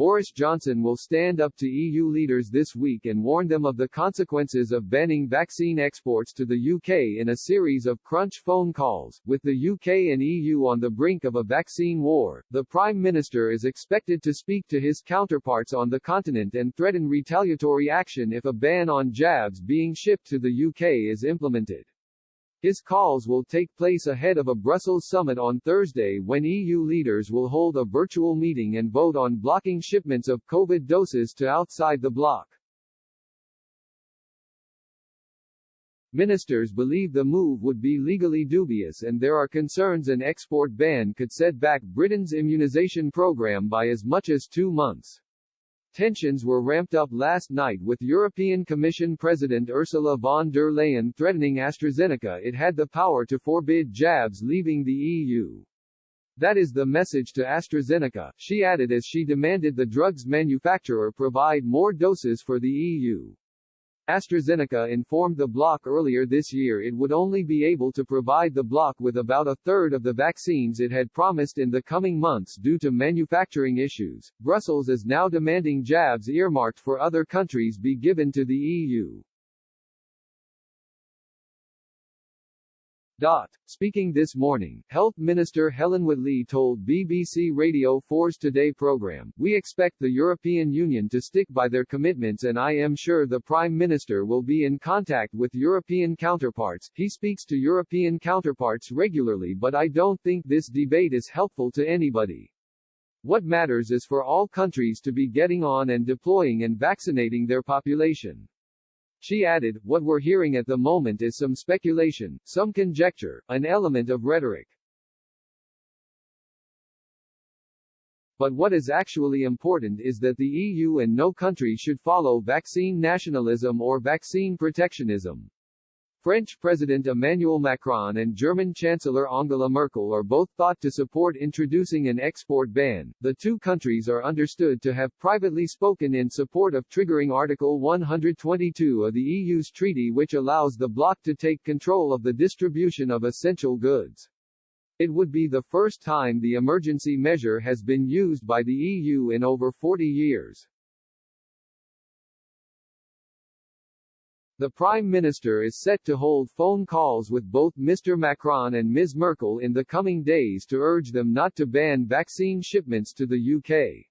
Boris Johnson will stand up to EU leaders this week and warn them of the consequences of banning vaccine exports to the UK in a series of crunch phone calls. With the UK and EU on the brink of a vaccine war, the Prime Minister is expected to speak to his counterparts on the continent and threaten retaliatory action if a ban on jabs being shipped to the UK is implemented. His calls will take place ahead of a Brussels summit on Thursday when EU leaders will hold a virtual meeting and vote on blocking shipments of COVID doses to outside the bloc. Ministers believe the move would be legally dubious and there are concerns an export ban could set back Britain's immunisation programme by as much as 2 months. Tensions were ramped up last night with European Commission President Ursula von der Leyen threatening AstraZeneca it had the power to forbid jabs leaving the EU. That is the message to AstraZeneca, she added as she demanded the drug's manufacturer provide more doses for the EU. AstraZeneca informed the bloc earlier this year it would only be able to provide the bloc with about a third of the vaccines it had promised in the coming months due to manufacturing issues. Brussels is now demanding jabs earmarked for other countries be given to the EU. Speaking this morning, Health Minister Helen Whitley told BBC Radio 4's Today programme, "We expect the European Union to stick by their commitments and I am sure the Prime Minister will be in contact with European counterparts. He speaks to European counterparts regularly but I don't think this debate is helpful to anybody. What matters is for all countries to be getting on and deploying and vaccinating their population." She added, "What we're hearing at the moment is some speculation, some conjecture, an element of rhetoric. But what is actually important is that the EU and no country should follow vaccine nationalism or vaccine protectionism." French President Emmanuel Macron and German Chancellor Angela Merkel are both thought to support introducing an export ban. The two countries are understood to have privately spoken in support of triggering Article 122 of the EU's treaty which allows the bloc to take control of the distribution of essential goods. It would be the first time the emergency measure has been used by the EU in over 40 years. The Prime Minister is set to hold phone calls with both Mr. Macron and Ms. Merkel in the coming days to urge them not to ban vaccine shipments to the UK.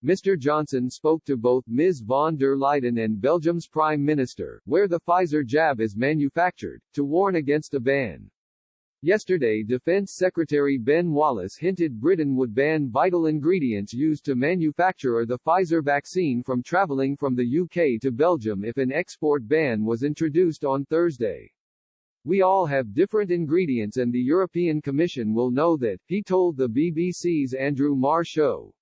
Mr. Johnson spoke to both Ms. von der Leyen and Belgium's Prime Minister, where the Pfizer jab is manufactured, to warn against a ban. Yesterday Defence Secretary Ben Wallace hinted Britain would ban vital ingredients used to manufacture the Pfizer vaccine from travelling from the UK to Belgium if an export ban was introduced on Thursday. "We all have different ingredients and the European Commission will know that," he told the BBC's Andrew Marr show.